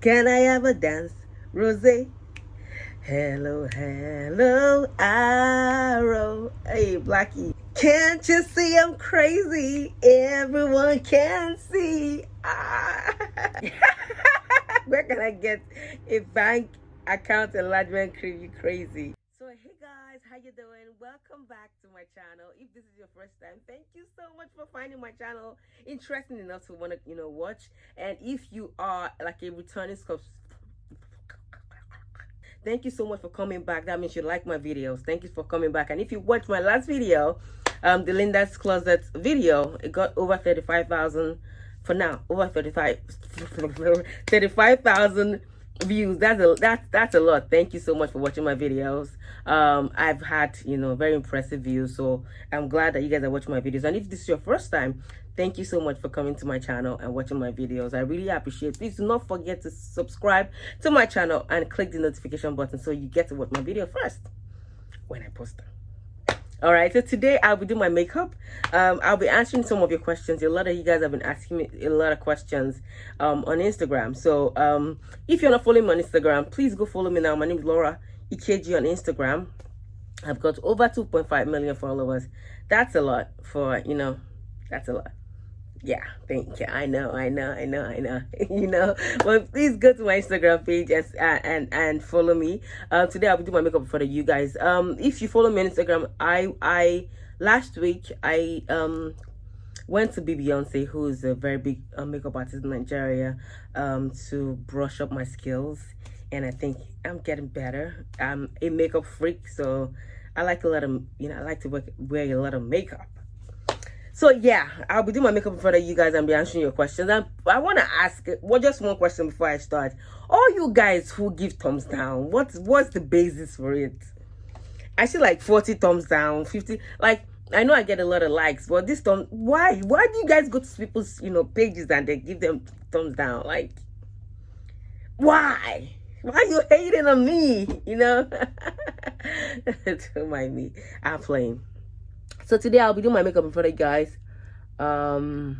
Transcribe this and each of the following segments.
Can I have a dance, Rose? Hello, hello, Arrow. Hey, Blackie. Can't you see I'm crazy? Everyone can see. Ah. Where can I get a bank account enlargement crazy? So hey guys, how you doing? Welcome back to my channel. If this is your first time, thank you so much for finding my channel interesting enough to want to watch. And if you are like a returning thank you so much for coming back. That means you like my videos. Thank you for coming back. And if you watched my last video, the Linda's Closet video, it got over 35,000 for now. Over 35,000 views. That's a lot. Thank you so much for watching my videos. I've had very impressive views, so I'm glad that you guys are watching my videos. And if this is your first time, thank you so much for coming to my channel and watching my videos. I really appreciate it. Please do not forget to subscribe to my channel and click the notification button so you get to watch my video first when I post them. All right, so today I'll be doing my makeup. I'll be answering some of your questions. A lot of you guys have been asking me a lot of questions on Instagram. So if you're not following me on Instagram, please go follow me now. My name is Laura Ikeji on Instagram. I've got over 2.5 million followers. That's a lot for, that's a lot. Yeah, thank you. I know. Well, please go to my Instagram page and follow me. Today I'll be doing my makeup for you guys. If you follow me on Instagram, I last week I went to Beyonce, who is a very big makeup artist in Nigeria, to brush up my skills, and I think I'm getting better. I'm a makeup freak, so I like a lot of I like to wear a lot of makeup. So yeah, I'll be doing my makeup in front of you guys and be answering your questions. And I want to ask just one question before I start. All you guys who give thumbs down, what's the basis for it? I see like 40 thumbs down, 50. Like, I know I get a lot of likes, but this thumb, why do you guys go to people's pages and they give them thumbs down? Like, why are you hating on me? Don't mind me, I'm playing. So today I'll be doing my makeup in front of you guys, and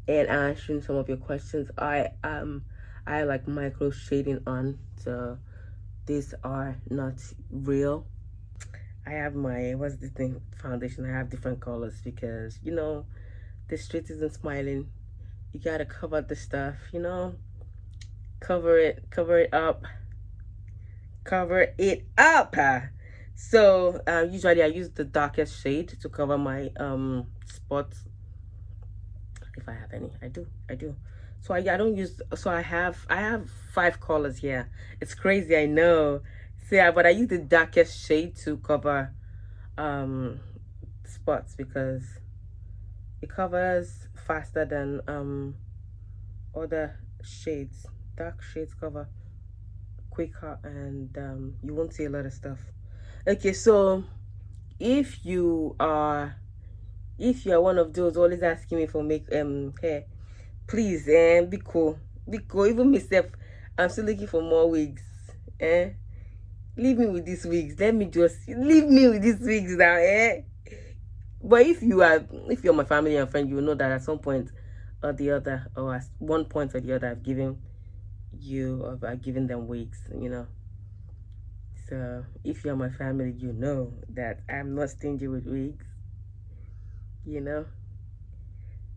answering some of your questions. I like micro shading on, so these are not real. I have my foundation. I have different colors because the street isn't smiling. You gotta cover the stuff, cover it up. So usually I use the darkest shade to cover my spots, if I have any. I do. So I don't use, so I have 5 colors here. It's crazy, I know. So yeah, but I use the darkest shade to cover spots because it covers faster than other shades. Dark shades cover quicker, and you won't see a lot of stuff. Okay, so if you are one of those always asking me for hair, please be cool. Even myself, I'm still looking for more wigs. Leave me with these wigs. Leave me with these wigs now. But if you're my family and friend, you will know that at some point or the other, or at one point or the other, I've given them wigs, So if you're my family, you know that I'm not stingy with wigs,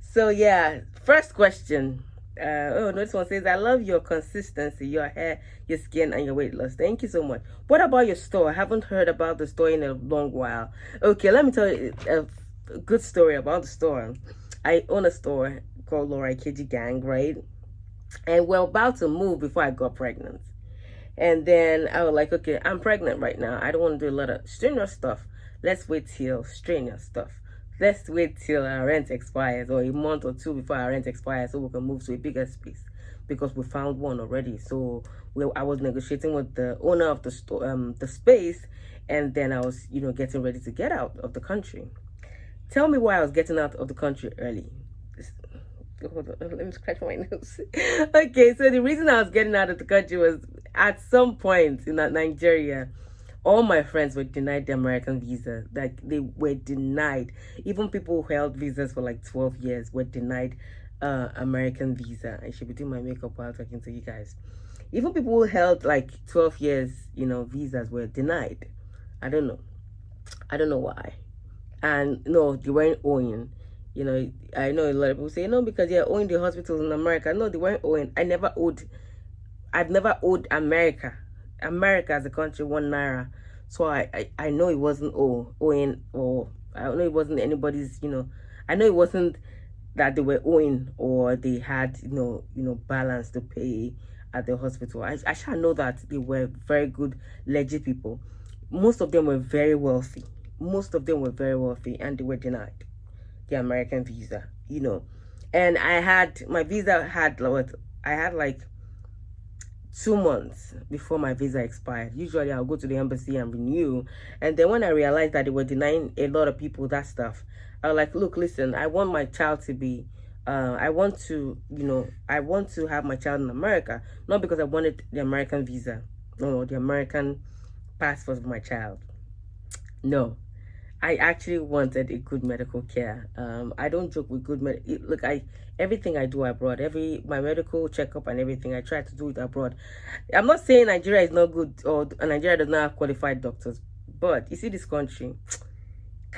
So yeah, first question. Oh, no, this one says, I love your consistency, your hair, your skin, and your weight loss. Thank you so much. What about your store? I haven't heard about the store in a long while. Okay, let me tell you a good story about the store. I own a store called Laura Ikeji Gang, right? And we're about to move before I got pregnant. And then I was like, okay, I'm pregnant right now. I don't want to do a lot of strenuous stuff. Let's wait till our rent expires, or a month or two before our rent expires, so we can move to a bigger space, because we found one already. So I was negotiating with the owner of the store, the space, and then I was, getting ready to get out of the country. Tell me why I was getting out of the country early. Hold on, let me scratch my nose. Okay, so the reason I was getting out of the country was, at some point in Nigeria, all my friends were denied the American visa. Like, they were denied. Even people who held visas for like 12 years were denied American visa. I should be doing my makeup while talking to you guys. Even people who held like 12 years, visas were denied. I don't know. I don't know why. And no, they weren't owing. I know a lot of people say, no, because they're owing the hospitals in America. No, they weren't owing. I've never owed America as a country 1 naira. So I know it wasn't owing, or I know it wasn't anybody's, I know it wasn't that they were owing or they had, balance to pay at the hospital. I shall know that they were very good, legit people. Most of them were very wealthy. Most of them were very wealthy, and they were denied the American visa, And my visa had what? I had like 2 months before my visa expired. Usually I'll go to the embassy and renew. And then when I realized that they were denying a lot of people that stuff, I was like, look, listen, I want my child to be I want to have my child in America, not because I wanted the American visa, no, the American passport for my child. No, I actually wanted a good medical care. I don't joke with good look, everything I do abroad, my medical checkup and everything, I try to do it abroad. I'm not saying Nigeria is not good or Nigeria does not have qualified doctors, but you see this country,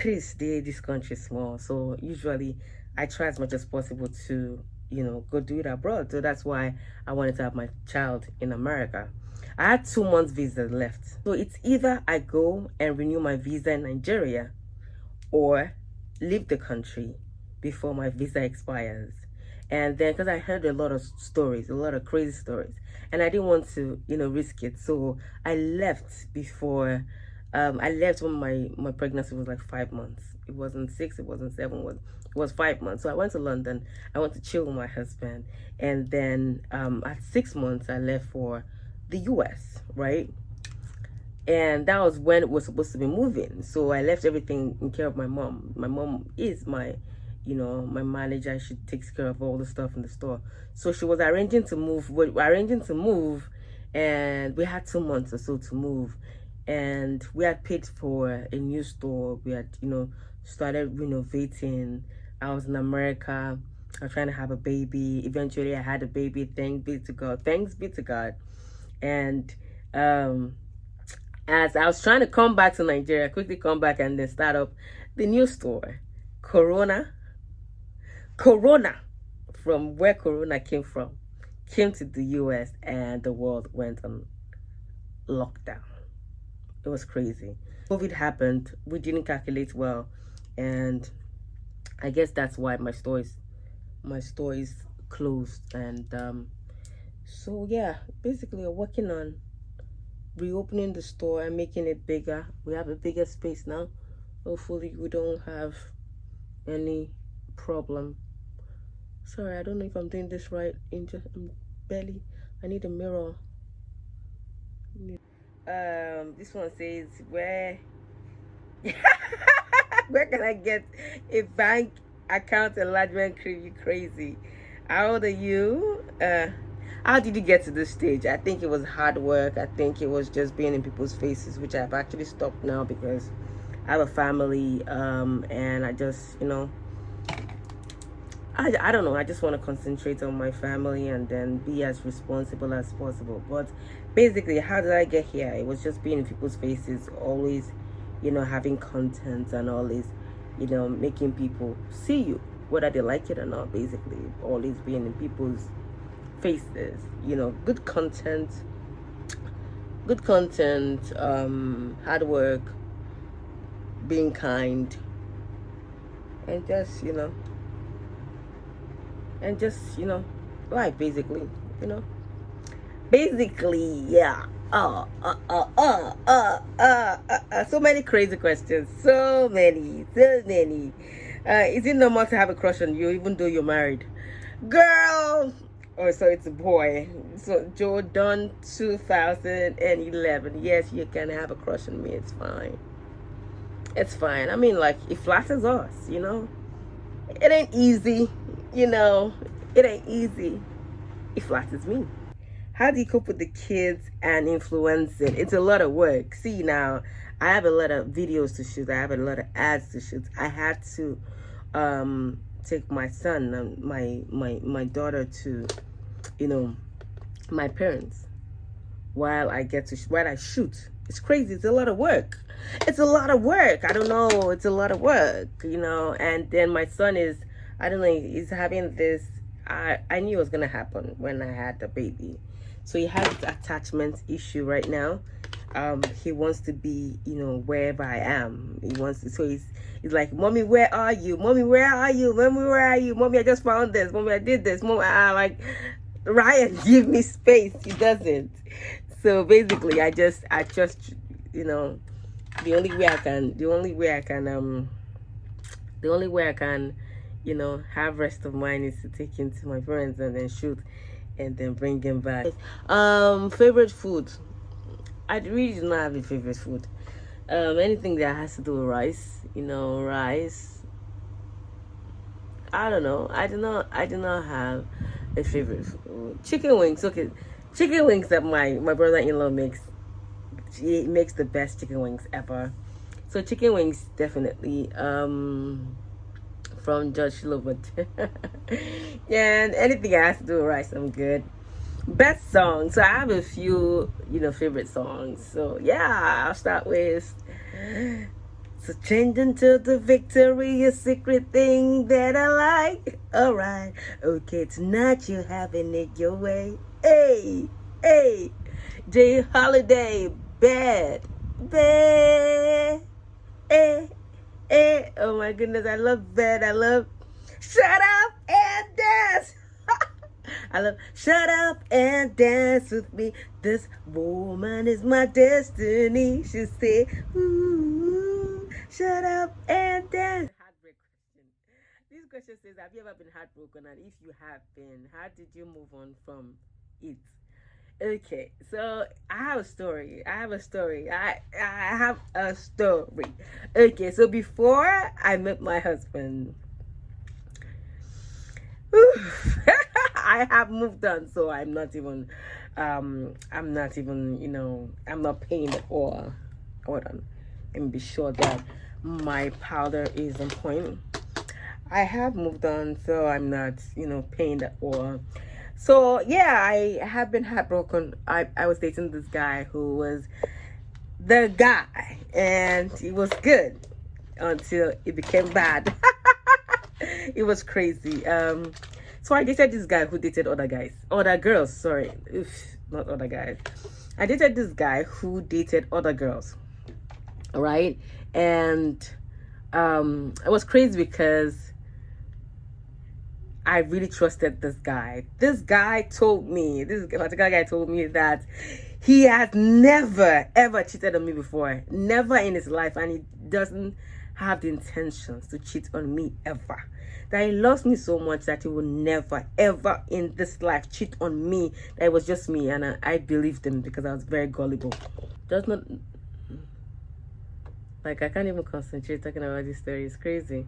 this country is small, so usually I try as much as possible to go do it abroad. So that's why I wanted to have my child in America. I had 2 months visa left, so it's either I go and renew my visa in Nigeria or leave the country before my visa expires. And then because I heard a lot of stories, a lot of crazy stories, and I didn't want to risk it, so I left before I left when my pregnancy was like 5 months. It wasn't 6, it wasn't 7, it was 5 months. So I went to London. I went to chill with my husband, and then at 6 months I left for the US, right? And that was when it was supposed to be moving. So I left everything in care of my mom. My mom is my my manager. She takes care of all the stuff in the store. So she was arranging to move. And we had 2 months or so to move. And we had paid for a new store. We had started renovating. I was in America. I was trying to have a baby. Eventually I had a baby. Thanks be to God. And as I was trying to come back to Nigeria, quickly come back and then start up the new store, Corona, from where Corona came to the US, and the world went on lockdown. It was crazy. COVID happened. We didn't calculate well, and I guess that's why my store is closed. And so yeah, basically we're working on reopening the store and making it bigger. We have a bigger space now. Hopefully we don't have any problem. Sorry, I don't know if I'm doing this right. I need a mirror. This one says, where where can I get a bank account enlargement cream? You crazy. How old are you? How did you get to this stage? I think it was hard work. I think it was just being in people's faces, which I've actually stopped now because I have a family, and I just I don't know, I just want to concentrate on my family and then be as responsible as possible. But basically, how did I get here? It was just being in people's faces, always having content, and always making people see you, whether they like it or not. Basically, always being in people's faces, good content, hard work, being kind, and just life, basically. Yeah. So many crazy questions, so many. Is it normal to have a crush on you even though you're married, girl? Oh, so it's a boy. So Jordan 2011. Yes, you can have a crush on me. It's fine. I mean, like, it flatters us, it ain't easy. It ain't easy. It flatters me. How do you cope with the kids and influencing? It's a lot of work. See, now I have a lot of videos to shoot. I have a lot of ads to shoot. I had to take my son and my daughter to, you know, my parents while I shoot. It's crazy. It's a lot of work. It's a lot of work. I don't know. It's a lot of work, you know. And then my son is, I don't know, he's having this. I knew it was gonna happen when I had the baby. So he has this attachment issue right now. He wants to be, you know, wherever I am. He wants to. So he's like, "Mommy, where are you? Mommy, where are you? Mommy, where are you? Mommy, I just found this. Mommy, I did this. Mommy, like, Ryan, give me space." He doesn't. So basically, I just, you know, the only way I can, you know, have rest of mind is to take him to my friends and then shoot, and then bring him back. Favorite food. I really do not have a favorite food. Anything that has to do with rice, you know, rice. I don't know. I do not have a favorite food. Chicken wings. Okay, chicken wings that my brother-in-law makes. He makes the best chicken wings ever. So chicken wings definitely. From Judge Lobot. Yeah, and anything that has to do with rice, I'm good. Best song. So I have a few, you know, favorite songs. So yeah, I'll start with, so change into the victory, a secret thing that I like. Alright, okay, tonight you're having it your way. Hey, hey, J Holiday, bad, bad, hey, hey. Oh my goodness, I love bad. I love shut up and dance. I love shut up and dance with me. This woman is my destiny. She said, ooh, shut up and dance. Heartbreak question. This question says, have you ever been heartbroken? And if you have been, how did you move on from it? Okay, so I have a story. I have a story. Okay, so before I met my husband, I have moved on, so I'm not even, you know, I'm not paying at all. Hold on, let me be sure that my powder is on point. I have moved on, so I'm not, you know, paying at all. So yeah, I have been heartbroken. I was dating this guy who was the guy, and he was good until it became bad. It was crazy. So I dated this guy who dated other girls, sorry. Oof, not other guys. I dated this guy who dated other girls. All right. And it was crazy because I really trusted this guy. This particular guy told me that he has never ever cheated on me before. Never in his life, and he doesn't have the intentions to cheat on me ever. That he loves me so much that he will never ever in this life cheat on me. That it was just me, and I believed him because I was very gullible. Does not, like, I can't even concentrate talking about this story. It's crazy.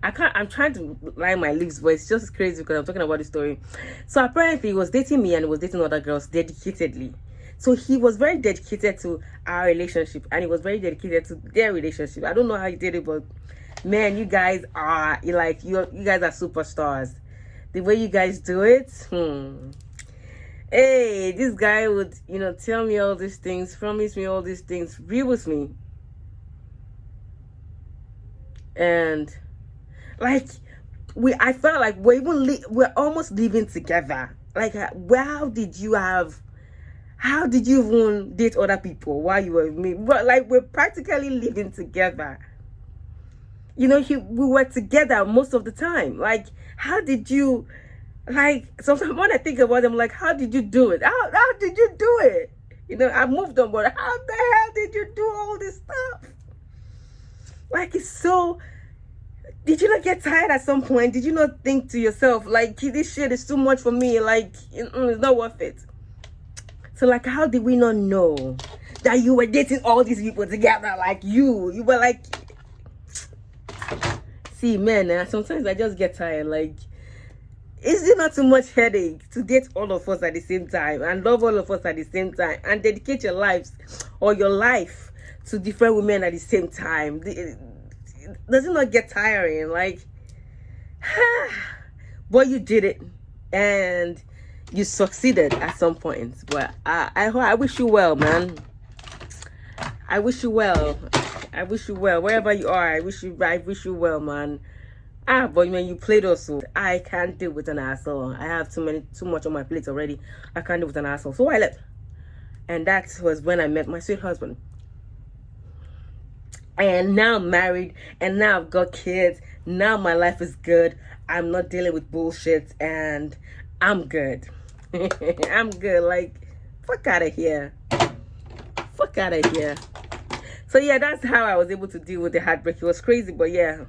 I'm trying to line my lips, but it's just crazy because I'm talking about this story. So apparently he was dating me and he was dating other girls dedicatedly. So he was very dedicated to our relationship, and he was very dedicated to their relationship. I don't know how he did it, but man, you guys are like, you guys are superstars. The way you guys do it. Hey, this guy would, you know, tell me all these things, promise me all these things, be with me, and like I felt like we're almost living together. Like, how did you even date other people while you were with me? But like, we're practically living together. You know, we were together most of the time. Like, how did you, like, sometimes when I think about it, I'm like, how did you do it? How did you do it? You know, I moved on, but how the hell did you do all this stuff? Like, it's so, did you not get tired at some point? Did you not think to yourself, like, this shit is too much for me, like, it's not worth it? So, like, how did we not know that you were dating all these people together? Like, you were like, see, man, sometimes I just get tired. Like, is it not too much headache to date all of us at the same time and love all of us at the same time and dedicate your lives or your life to different women at the same time? Does it not get tiring? Like, But you did it, and you succeeded at some point. But I wish you well, man. I wish you well. I wish you well wherever you are. I wish you well, man. But when you played also, I can't deal with an asshole. I have too much on my plate already. I can't deal with an asshole. So I left, and that was when I met my sweet husband. And now I'm married, and now I've got kids. Now my life is good. I'm not dealing with bullshit, and I'm good. I'm good. Like, fuck out of here. Fuck out of here. So yeah, that's how I was able to deal with the heartbreak. It was crazy, but yeah,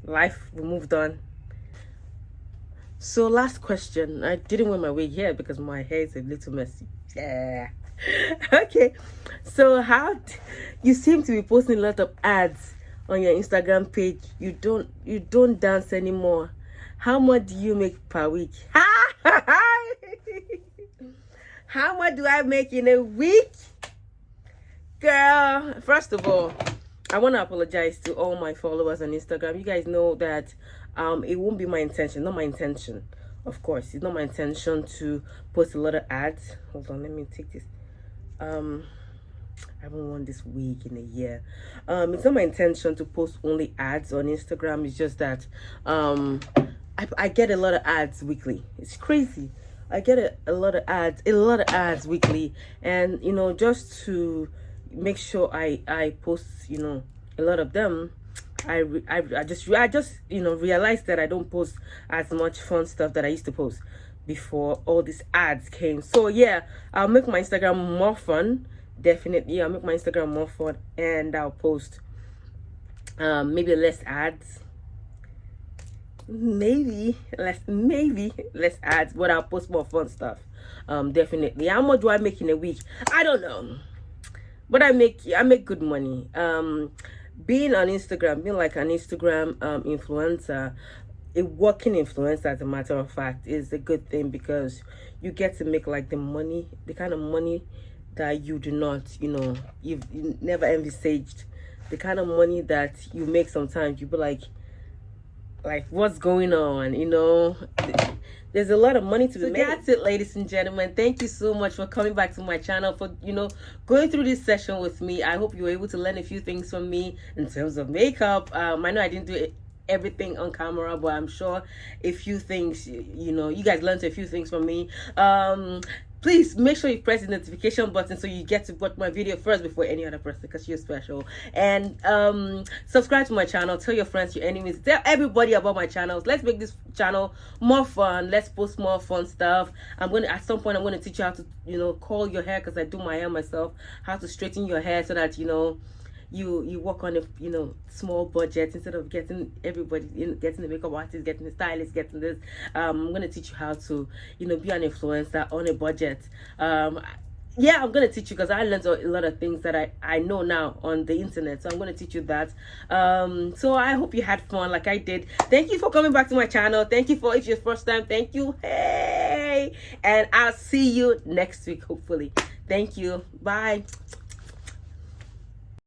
life, we moved on. So last question. I didn't wear my wig here because my hair is a little messy. Yeah. Okay. So you seem to be posting a lot of ads on your Instagram page. You don't dance anymore. How much do you make per week? How much do I make in a week? Girl, first of all, I want to apologize to all my followers on Instagram. You guys know that it won't be my intention. Not my intention, of course. It's not my intention to post a lot of ads. Hold on, let me take this. I haven't worn this wig in a year. It's not my intention to post only ads on Instagram. It's just that I get a lot of ads weekly. It's crazy. I get a lot of ads weekly, and you know, just to make sure I post, you know, a lot of them, I just you know, realized that I don't post as much fun stuff that I used to post before all these ads came. So yeah, I'll make my Instagram more fun. Definitely, I'll make my Instagram more fun, and I'll post maybe less ads, maybe less ads, but I'll post more fun stuff. Definitely. How much do I make in a week? I don't know, but I make good money. Being on Instagram, being like an Instagram influencer, a working influencer, as a matter of fact, is a good thing, because you get to make like the kind of money that you do not, you know, you've never envisaged. The kind of money that you make, sometimes you be like what's going on, you know. There's a lot of money to be made. That's it, ladies and gentlemen. Thank you so much for coming back to my channel, for, you know, going through this session with me. I hope you were able to learn a few things from me in terms of makeup. I know I didn't do everything on camera, but I'm sure a few things, you know, you guys learned a few things from me. Please make sure you press the notification button so you get to watch my video first before any other person, because you're special. And subscribe to my channel. Tell your friends, your enemies, tell everybody about my channels. Let's make this channel more fun. Let's post more fun stuff. At some point I'm going to teach you how to, you know, curl your hair, because I do my hair myself. How to straighten your hair so that, you know, you work on a, you know, small budget, instead of getting everybody, you know, getting the makeup artist, getting the stylist, getting this. I'm gonna teach you how to, you know, be an influencer on a budget. Yeah, I'm gonna teach you, because I learned a lot of things that I know now on the internet. So I'm gonna teach you that. So I hope you had fun like I did. Thank you for coming back to my channel. Thank you for, if it's your first time, thank you. Hey, and I'll see you next week, hopefully. Thank you. Bye.